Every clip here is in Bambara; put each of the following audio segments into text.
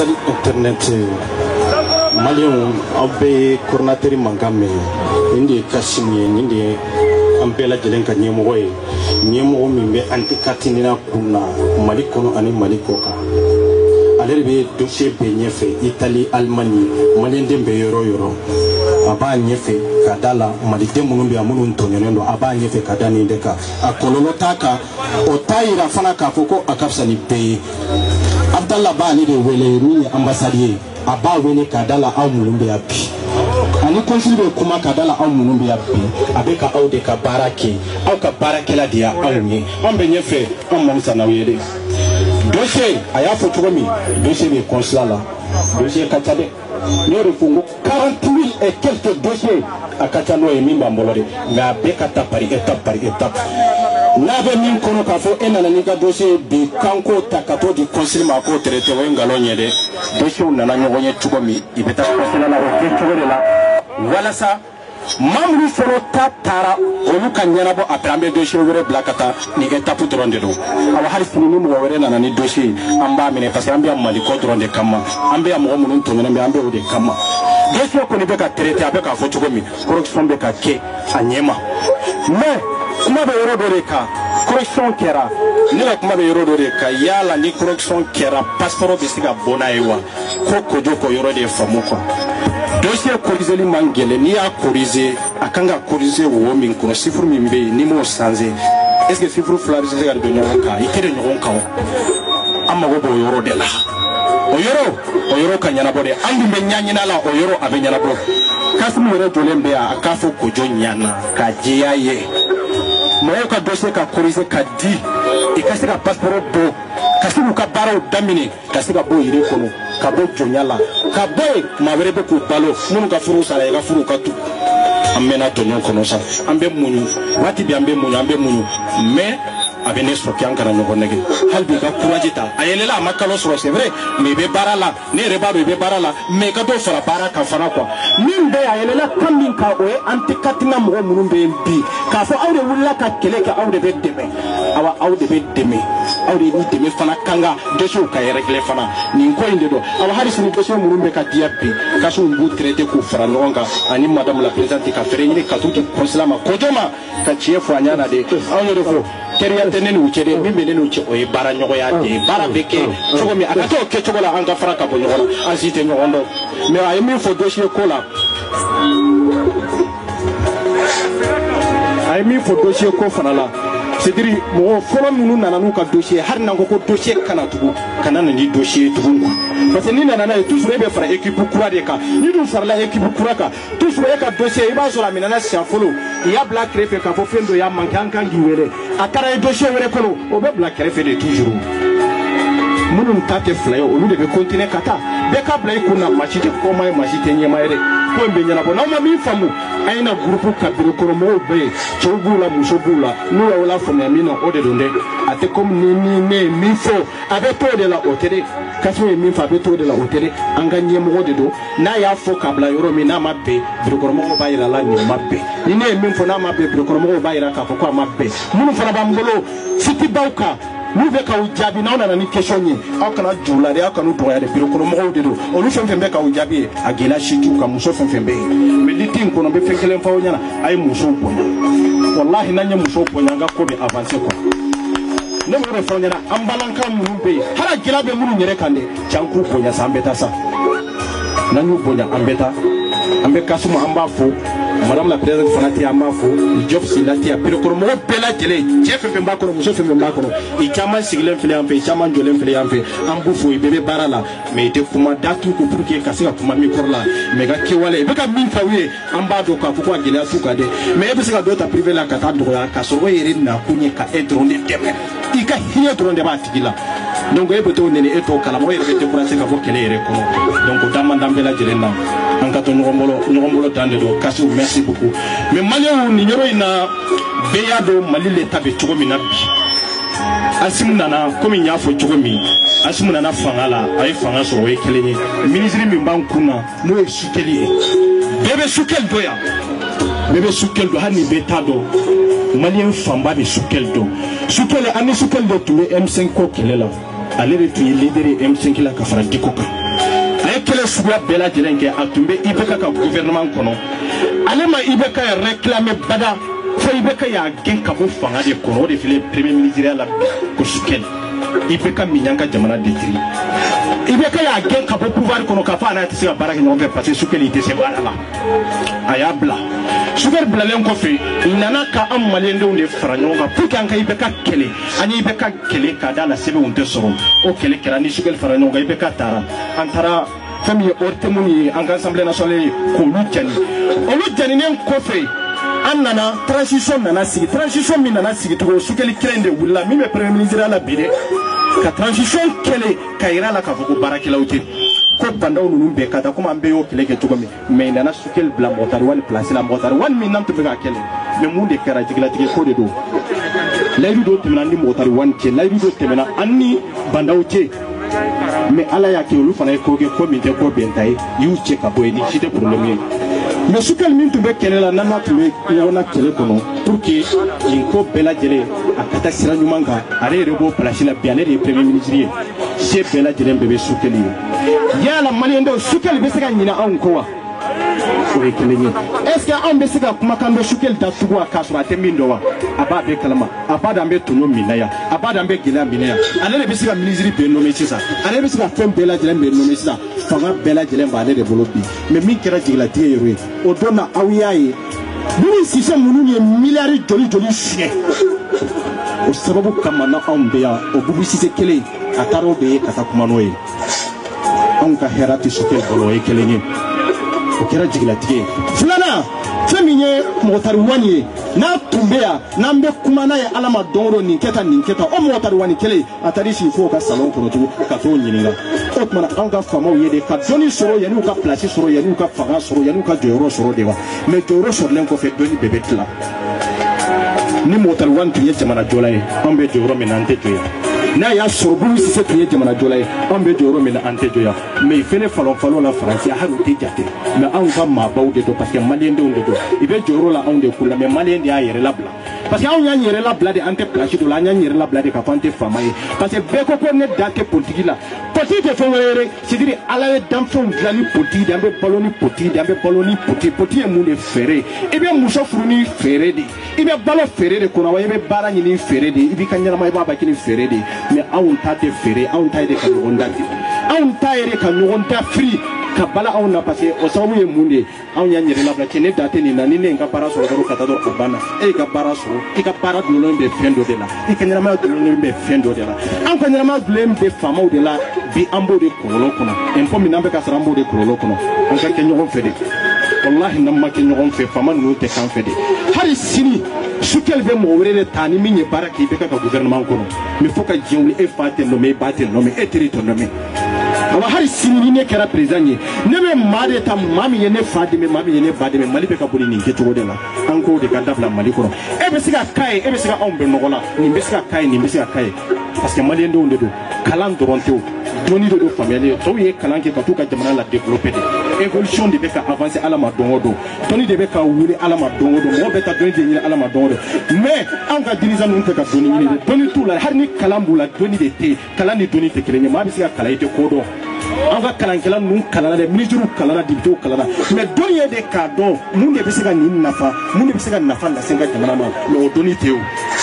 Sali internet Malion abe coordinateur mangame indi kashimi indi ampela jelenka nyemgo min be anti katinina kuna Mali kono ani Mali koka ale be dossier be nyefe Italie Allemagne Mali ndembe yoro aba nyefe kadala Mali demunu be amunu ntonyendo aba nyefe kadani ndeka akololo taka otayira fana ka foko akafsani be Abdallah Bani de wele ni ambassadeur aba wele kadala aw mulumbe yapi ani consul be kuma kadala aw mulumbe yapi abeka aw de ka barake aw ka barakela dia aw ni ambe nyefe am mamsa na wele dossier aya fo tugomi dossier be consulat la dossier katade ni refungo 40,000 et quelques dossiers akatano e mimba mbolode nga beka tapari étape N'avait mis qu'on a fait un aniga dossier de Kanko Takato du conseil Mako traité au Ngalogne de dossier on a gagné tout comme il peut être voilà ça. Mamlu solo tatara olu kanyana bo aprambe dossier wore blakata ni etapu dronde do awa harisini ni mo wore na ni dossier amba mine parce que ambe amali ko dronde kama ambe amogo munun to ambe ambe ode kama dossier ko ni beka traité abeka foto gomi correction beka ke anyema mais kuma be yoro do reka correction kera ni la kuma be yoro do reka yala ni correction kera passeport be siga bona ewa ko kojoko yoro de famu ko dossier corrigé li mangele ni a corrigé akanga corrigé wo min kono sifuru min be ni mo sanze est-ce que sifuru flarisé ga do nyoka ikere nyoka amma go bo yoro de la o yoro kanyana bode andu be nyanyina la o yoro abe nyana bo kasimu yoro jolembe akafo kojo nyana ka jiaye moyo ka dossier ka corrigé ka di ikasi ka passeport bo kasimu ka baro damine kasi ka bo yire kono ka bo jonyala ka boy mabere be ko balo mun ka furu sala ga furu ka tu amena to non kono sa ambe munyu wati bi ambe munyu mais abene soki ankara no gonege halbi ka courage ta ayelela makalo soro c'est vrai mais be barala ne reba be barala mais ka do fara bara ka fara quoi mimbe ayelela tambin ka o antikatina mo munun be bi ka fo awde wulla ka kele ka awde be deme awa awde be deme awde ni deme fana kanga dossier ka régler fana ni ko inde do awa harisi ni dossier munun be ka diapi ka so mbu traiter ko fara nonga ani madame la présidente ka fere ni ka tout consulat ma kojoma ka chiefu anyana de awde do fo Keria tenen uchede mimbe nenu che o bara nyogo ya de bara beke chogo mi akato ke chogo la anga fraka bo nyogo asite nyogo me ay mi fo dossier kola ay mi fo dossier ko fanala c'est-à-dire mo folo nunu nana nu ka dossier har nango ko dossier kana tugu kana ni dossier tugu parce que ni nana na toujours be fara équipe kura de ka ni dun sarla équipe kura ka toujours e ka dossier iba so la minana sia folo ya black refe ka fo fendo ya mankan kan giwere akara dossier were kono o be black refe de toujours munun tate flayo o de be continuer kata be ka blay kuna machite ko may machite nyema ere ko be nyana bo na ma mi famu ayina groupe kabiro ko mo be chobula musobula no wala fo mi no o de donde ate comme ni mi fo abe to de la hôtel kaso mi fa be to de la hôtel anga nyemo de do na ya fo kabla yoro mi na mabbe biro ko mo ba ira la ni mabbe ni ne mi fo na mabbe biro ko mo ba ira ka fo ko mabbe munu fana ba mbolo siti bauka nous be ka ujabi na ona ni question ni akana jula de akanu doya de biro ko mo de do onu fem be ka ujabi agela shitu ka muso fem be me litin ko no be fekelen fa onyana ay muso bonya wallahi nanya muso bonya ga ko be avancer ko ne mo be fa onyana ambalanka mu be hala gila be mu nyere kande chanku bonya sambeta sa nanyu bonya ambeta ambe kasuma amba fo madame la présidente fanati amafo job silati a pero ko mo bela tele chef fe mbako no muso fe mbako no i chama sigilen fele ampe chama njolen fele ampe ambu fo bebe barala mais de kuma datu ko pour que kasika kuma mi korla mais ga kewale be ka min fawe amba do ka ko agela suka de mais be sika do ta privé la kata do ya kasoro yere na kunye ka edronde deme i ka hiye dronde ba tigila donc e beto nene eto kala mo yere te pour ka fo kele yere ko donc damandam bela jelena ankato nyorombolo tande do kasu merci beaucoup mais malien ni nyoro ina beya do mali l'état be chogo minabi asimnana comme nya fo chogo mi asimnana fangala ay fanga so we kelenye ministre mi bankuna no e sukeli bebe sukel doya bebe sukel do hani beta do malien famba be sukel do sukel ani sukel do tuwe M5 ko kelela ale de tuye leader M5 la ka fara dikoka kɛlɛ suguya bɛɛ lajɛlen kɛ a tun bɛ IBK ka gouvernement kɔnɔ ale ma IBK réclamer bada fo IBK y'a gɛn ka bɔ fanga de kɔnɔ o de filɛ premier ministre la ko Sukɛli IBK min y'an ka jamana détruire IBK y'a gɛn ka bɔ pouvoir kɔnɔ k'a fɔ a n'a tɛ se ka baara kɛ ɲɔgɔn fɛ parce que Sukɛli tɛ se baara la a y'a bila Sukɛli bilalen kɔfɛ nana ka an maliyɛndenw de fara ɲɔgɔn kan pour que an ka IBK kɛlɛ an ye IBK kɛlɛ k'a da la sɛbɛnw tɛ sɔrɔ o kɛlɛ kɛra ni Sukɛli fara ɲɔgɔn kan IBK taara an taara fɛn min ye ORTM ye an ka Assemblée nationale ye k'olu jani olu janinen kɔfɛ an nana transition nana sigi transition min nana sigi cogo Sukɛli kelen de wulila min bɛ premier ministre la bi dɛ ka transition kɛlɛ ka yira la k'a fɔ ko baarakɛlaw tɛ ko bandaw ninnu bɛɛ ka taa komi an bɛɛ y'o kɛlɛ kɛ cogo min mais nana Sukɛli bila Mɔtari Wali place la Mɔtari Wali min n'an tun bɛ ka kɛlɛ mais mun de kɛra jigilatigɛ ko de don layidu dɔ tɛmɛna an ni Mɔtari Wali cɛ layidu dɔ tɛmɛna an ni bandaw cɛ mais ala y'a kɛ olu fana ye ko kɛ ko min tɛ ko bɛn ta ye y'u cɛ ka bɔ yen ni si tɛ problème ye mais Sukɛli min tun bɛ kɛlɛ la n'an n'a tun bɛ ɲɔgɔn na kɛlɛ kɔnɔ pour que nin ko bɛɛ lajɛlen a ka taa sira ɲuman kan ale yɛrɛ b'o place la bi ale de ye premier ministre ye se bɛɛ lajɛlen bɛɛ bɛ Sukɛli ye yala maliyɛndenw Sukɛli bɛ se ka ɲinɛ anw kɔ wa o ye kelen ye est-ce que anw bɛ se ka kumakan dɔ Sukɛli datugu wa k'a sɔrɔ a tɛ min dɔn wa a b'a bɛɛ kalama a b'a dɔn an bɛ tɔɲɔ min na yan a b'a dɔn an bɛ gɛlɛya min na yan ale de bɛ se ka ministre bɛɛ nommer sisan ale bɛ se ka fɛn bɛɛ lajɛlen bɛɛ nommer sisan fanga bɛɛ lajɛlen b'ale de bolo bi mais min kɛra jigilatigɛ ye o ye o don na aw y'a ye minnu Sise minnu ye miliyari joli joli suɲɛ o sababu kama na anw bɛ yan o Bubu Sise kelen a taara o de ye ka taa kuma n'o ye anw ka hɛrɛ tɛ Sukɛli bolo o ye kelen ye o kɛra jigilatigɛ ye filanan fɛn min ye Mɔtari Wani ye n'a tun bɛ yan n'an bɛ kuma n'a ye ala ma don o don nin kɛ tan o Mɔtari Wani kelen a taara i sigi fo ka salon kɔnɔ tugun ka t'o ɲininka o tuma anw ka faamaw ye de ka dɔnni sɔrɔ yanni u ka place sɔrɔ yanni u ka fanga sɔrɔ yanni u ka jɔyɔrɔ sɔrɔ de wa mais jɔyɔrɔ sɔrɔlen kɔfɛ dɔnni bɛɛ bɛ tila ni Mɔtari Wani tun ye jamana jɔla ye anw bɛ jɔyɔrɔ min na an tɛ jɔ yan n'a y'a sɔrɔ Bubu Sise tun ye jamana jɔla ye anw bɛ jɔyɔrɔ min na an tɛ jɔ yan mais i fɛnɛ falɔn la Faransi hali u tɛ jate mais anw ka maabaw de don parce que maliyɛndenw de don i bɛ jɔyɔrɔ la anw de kun la mais maliyɛn de y'a yɛrɛ labila parce que anw y'an yɛrɛ labila de an tɛ place dɔ la an y'an yɛrɛ labila de k'a fɔ an tɛ faama ye parce que bɛɛ ko ko ne da tɛ politique la politique tɛ fɛn wɛrɛ ye c'est-à-dire ala ye danfɛnw dilan ni politique de an bɛ balo ni politique de an bɛ balo ni politique politique ye mun de feere i bɛ muso furu ni feere de i bɛ balo feere de kɔnɔ wa i bɛ baara ɲini feere de i b'i ka ɲɛnama i b'a baki ni feere de mais anw ta tɛ feere anw ta ye de ka ɲɔgɔn da ten anw ta ye de ka ɲɔgɔn da firi ka bala anw na parce que o sababu ye mun de ye anw y'an yɛrɛ labila cɛ ne da tɛ nin na ni ne ye n ka baara sɔrɔ dɔrɔn ka taa dɔrɔn a banna e y'i ka baara sɔrɔ i ka baara dulonnen bɛ fɛn dɔ de la i ka ɲɛnamaya dulonnen bɛ fɛn dɔ de la anw ka ɲɛnamaya dulonnen bɛ faamaw de la bi an b'o de kɔlɔlɔ kɔnɔ impôt min n'an bɛ ka sara an b'o de kɔlɔlɔ kɔnɔ an ka kɛ ɲɔgɔn fɛ de wallahi n'an ma kɛ ɲɔgɔn fɛ faama ninnu tɛ k'an fɛ de hali sini Sukɛli bɛ mɔgɔ wɛrɛ de ta ni min ye baara kɛ IBK ka gouvernement kɔnɔ mais fo ka diɲɛ wuli e fa tɛ nommé e ba tɛ nommé e teri tɛ nommé awa hali sini ni ne kɛra président ye ne bɛ maa de ta maa min ye ne fa dɛmɛ maa min ye ne ba dɛmɛ Mali bɛ ka boli nin kɛcogo de la an k'o de ka dabila Mali kɔnɔ e bɛ se ka k'a ye e bɛ se ka anw bɛɛ nɔgɔ la nin bɛ se ka k'a ye nin bɛ se ka k'a ye parce que maliyɛndenw de don kalan dɔrɔn tɛ o dɔnni de don faamuyali ye tɔw ye kalan kɛ ka t'u ka jamana la développer de évolution de bɛ ka avancer ala ma don o don dɔnni de bɛ ka wuli ala ma don o don mɔgɔ bɛ taa dɔnni de ɲini ala ma don o don mais anw ka dirigeant ninnu tɛ ka dɔnni ɲini de dɔnni t'u la hali ni kalan b'u la dɔnni de tɛ yen kalan ni dɔnni tɛ kelen ye maa bɛ se ka kalan i tɛ ko dɔn an ka kalankɛla ninnu kalanna dɛ ministres kalanna députés kalanna mais dɔnni ye de k'a dɔn mun de bɛ se ka nin nafa mun de bɛ se ka nafa lase n ka jamana ma mais o dɔnni tɛ o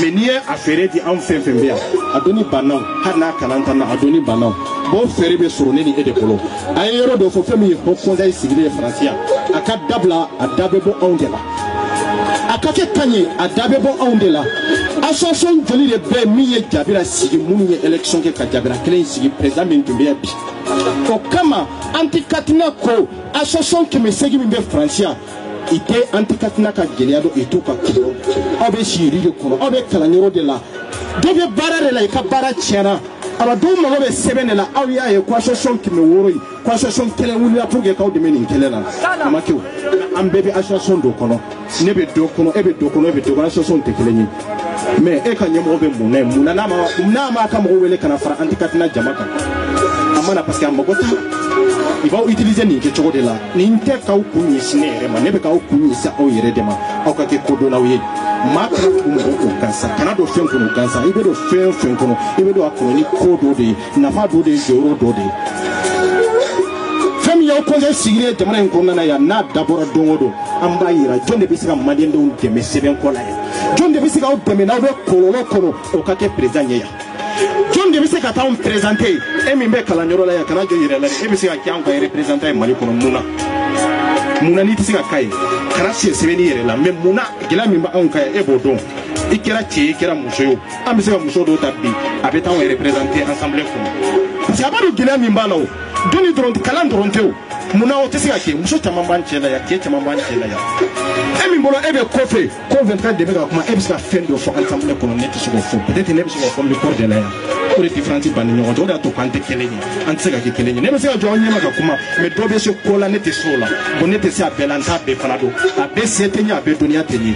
mais n'i ye a feere di anw fɛn fɛn bɛ yan a dɔnni bannaw hali n'a kalan t'an na a dɔnni bannaw bon feere bɛ sɔrɔ ne ni e de bolo a ye yɔrɔ dɔ fɔ fɛn min ye haut conseil sigilen ye Faransi yan a ka dabila a da bɛ bɔ anw de la a ka kɛ kan ye a da bɛ bɔ anw de la association joli de bɛ min ye Jabira sigi minnu ye élection kɛ ka Jabira kelen sigi président min tun bɛ yan bi o kama Anti-Katina ko association 800 min bɛ Faransi yan i tɛ Anti-Katina ka gɛlɛya dɔn i t'o ka kɛlɛ aw bɛ si yiri de kɔnɔ aw bɛ kalanyɔrɔ de la dɔ bɛ baara de la i ka baara tiɲɛna aba dɔw mago bɛ sɛbɛn de la aw y'a ye ko association 600 yi ko association kelen wulila pour que k'aw dɛmɛ nin kɛlɛ la a ma kɛ o an bɛɛ bɛ association dɔ kɔnɔ ne bɛ dɔ kɔnɔ e bɛ dɔ kɔnɔ e bɛ dɔ kɔnɔ association tɛ kelen ye mais e ka ɲɛmɔgɔ bɛ mun na ye mun na n'a ma ka mɔgɔ wele ka na fara Anti-Katina jama kan a ma na parce que a mago t'a la i b'aw utiliser nin kɛcogo de la nin tɛ k'aw kun ɲɛsin ne yɛrɛ ma ne bɛ k'aw kun ɲɛsin aw yɛrɛ de ma aw ka kɛ kodɔnnaw ye maa kana tugu mɔgɔw gansan kana don fɛn kɔnɔ gansan i bɛ don fɛn fɛn kɔnɔ i bɛ don a kɔnɔ ni ko dɔ de ye nafa dɔ de ye jɔyɔrɔ dɔ de ye conseil signé jamana in kɔnɔna yan n'a dabɔra don o don an b'a yira jɔn de bɛ se ka maliyɛndenw dɛmɛ sɛbɛnko la yan jɔn de bɛ se k'aw dɛmɛ n'aw bɛ kɔlɔlɔ kɔnɔ o ka kɛ président ɲɛ yan jɔn de bɛ se ka t'anw présenter e min bɛ kalanyɔrɔ la yan kana jɔ yɛrɛ la e bɛ se ka kɛ anw ka représentant ye Mali kɔnɔ mun na munna n'i tɛ se ka k'a ye kana siɲɛ sɛbɛnni yɛrɛ la mais munna gɛlɛya min bɛ anw kan yan e b'o dɔn i kɛra cɛ ye i kɛra muso ye an bɛ se ka muso dɔw ta bi a bɛ t'anw représenter assemblée kɔnɔ parce que a b'a dɔn gɛlɛya min b'a la o dɔnni dɔrɔn kalan dɔrɔn tɛ o munna o tɛ se ka kɛ muso caman b'an cɛ la yan cɛ caman b'an cɛ la yan e min bolo e bɛ kɔfɛ ko 24 de bɛ ka kuma e bɛ se ka fɛn dɔ fɔ assemblée kɔnɔ ne tɛ se k'o fɔ peut-être ne bɛ se k'o fɔ micro de la yan o de différence b'an ni ɲɔgɔn cɛ o de y'a to k'an tɛ kelen ye an tɛ se ka kɛ kelen ye ne bɛ se ka jɔ an ɲɛma ka kuma mais dɔ bɛ se ko la ne tɛ se o la bon ne tɛ se a bɛɛ la n t'a bɛɛ fana dɔn a bɛɛ se tɛ ɲɛ a bɛɛ dɔnniya tɛ ɲɛ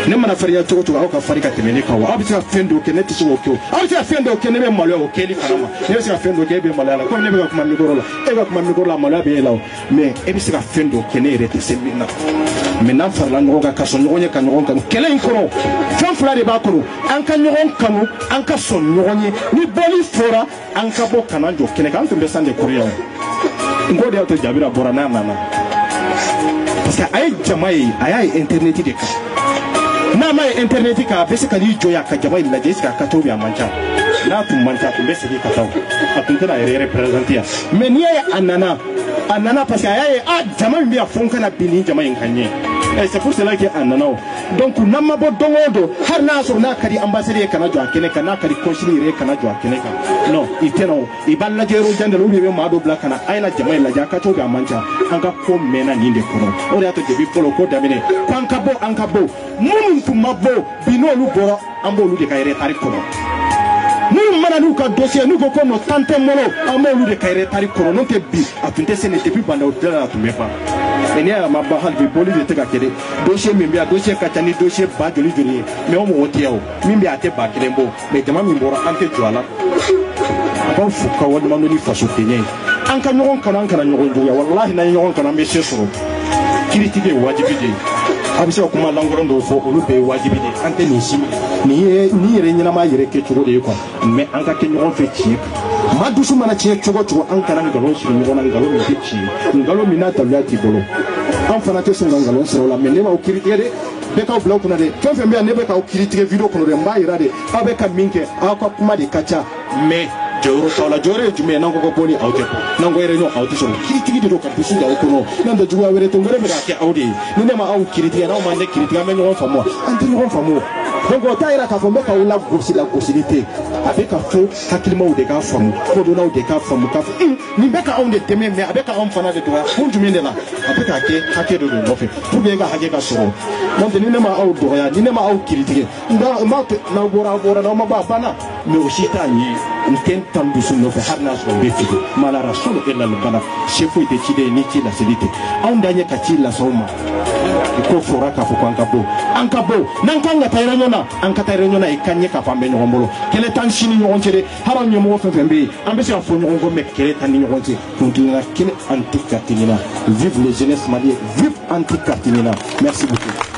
ne mana farinya cogo cogo aw ka fari ka tɛmɛ ne kan wa aw bɛ se ka fɛn dɔw kɛ ne tɛ se k'o kɛ o aw bɛ se ka fɛn dɔw kɛ ne bɛ maloya o kɛli fana ma ne bɛ se ka fɛn dɔw kɛ e bɛ maloya la komi ne bɛ ka kuma micro la e ka kuma micro la maloya bɛ e la o mais e bɛ se ka fɛn dɔw kɛ ne yɛrɛ tɛ se min na mais n'an farala ɲɔgɔn kan ka sɔn ɲɔgɔn ye ka ɲɔgɔn kanu kɛlɛ in kɔnɔ fɛn fila de b'a kɔnɔ an ka ɲɔgɔn kanu an ka sɔn ɲɔgɔn ye ni bɔli fɔra an ka bɔ kana jɔ kɛnɛ kan an tun bɛ san de kɔrɔya o n k'o de y'a to Jabira bɔra n'a nana parce que a ye jama ye a y'a ye internet de kan n'a ma ye internet kan a bɛ se ka n'i jɔ yan ka jama in lajɛ est ce que a ka ca ou bien a man ca n'a tun man ca a tun bɛ segin ka taa a tun tɛna a yɛrɛ représenter yan mais n'i y'a ye a nana parce que a y'a ye jama min bɛ yan fo n kana bin nin jama in kan ɲɛ c'est pour cela que a nana o donc n'an ma bɔ don o don hali n'a sɔrɔ n'a ka di ambassadeur ye kana jɔ a kɛnɛ kan n'a ka di consul yɛrɛ ye kana jɔ a kɛnɛ kan non i tɛ na o i b'a lajɛ yɔrɔ jan de la ou bien i bɛ maa dɔ bila ka na a ye na jama in lajɛ a ka ca ou bien a man ca an ka ko mɛnna nin de kɔnɔ o de y'a to depuis fɔlɔ ko daminɛ ko an ka bɔ minnu tun ma bɔ bi n'olu bɔra an b'olu de ka retard kɔnɔ minnu mana n'u ka dossier n'u ko ko non temps tɛ n bolo an b'olu de ka retard kɔnɔ n'o tɛ bi a tun tɛ se ne depuis bandaw dilan a tun bɛ ban mais n'i y'a ye a ma ban hali bi boli de tɛ ka kɛ dɛ dossier min bɛ yan dossier ka ca ni dossier ba joli joli ye mais o mɔgɔ tɛ yan o min bɛ yan a tɛ ba kelen bɔ mais jama min bɔra an tɛ jɔ a la a b'aw fo ka waleɲuman dɔn ni faso kɛɲɛ ye an ka ɲɔgɔn kanu an kana ɲɔgɔn juguya walahi n'an ye ɲɔgɔn kanu an bɛ se sɔrɔ kiiritigɛ ye wajibi de ye a bɛ se ka kuma langɔrɔn dɔw fɔ olu bɛɛ ye wajibi de ye an tɛ nin si nin yɛrɛ ɲɛnama yɛrɛ kɛcogo de ye quoi mais an ka kɛ ɲɔgɔn fɛ tiɲɛ kan maa dusu mana tiɲɛ cogo cogo an kana nkalon siri ɲɔgɔn na nkalon min tɛ tiɲɛ nkalon min n'a daluya t'i bolo an fana tɛ sɔn ka nkalon siri o la mais ne b'aw kiiritigɛ dɛ bɛɛ k'aw bila o kunna dɛ fɛn fɛn bɛ yan ne bɛ k'aw kiiritigɛ video kɔnɔ dɛ n b'a yira de aw bɛ ka min kɛ aw ka kuma de ka ca mais jɔyɔrɔ t'aw la jɔyɔrɔ ye jumɛn ye n'an ko ko bɔ ni aw tɛ bɔ n'an ko réunion aw tɛ sɔrɔ kiiritigi de don ka dusu da aw kɔnɔ n'an tɛ juguya wɛrɛ tɛ wɛrɛ bɛ k'a kɛ aw de ye ni ne ma aw kiiritigɛ n'aw ma ne kiiritigɛ an bɛ ɲɔgɔn faamu wa an tɛ ɲɔgɔn faamu o donc o t'a yira k'a fɔ n bɛ k'aw lagosi lagosili tɛ a bɛ ka fɔ hakilimaw de k'a faamu kodɔnnaw de k'a faamu k'a fɔ nin bɛ ka anw de dɛmɛ mais a bɛ ka anw fana de dɔgɔya kun jumɛn de la a bɛ k'a kɛ hakɛ dɔ de nɔfɛ pour que e ka hakɛ ka sɔrɔ n'o tɛ ni ne ma aw dɔgɔya ni ne ma aw kiiritigɛ n b'a to n'aw bɔra n'aw ma bɔ a banna mais o si t'a ɲɛ n tɛ n tan dusu nɔfɛ hali n'a sɔrɔ n bɛ fili mala rasulu illa al-bala se foyi tɛ ciden ye ni ci laseli tɛ anw dan ye ka ci lase aw ma ko fɔra k'a fɔ ko an ka bɔ n'an kan ka taa réunion na an ka taa réunion na i ka ɲɛ k'a fɔ an bɛ ɲɔgɔn bolo kɛlɛ t'an si ni ɲɔgɔn cɛ dɛ hali anw ɲɛmɔgɔ fɛn fɛn bɛ yen an bɛ se ka fɔ ɲɔgɔn kɔ mais kɛlɛ t'an ni ɲɔgɔn cɛ kuntilenna kelen anti-Cartinina vive les jeunesses maliennes vive anti-Cartinina merci beaucoup.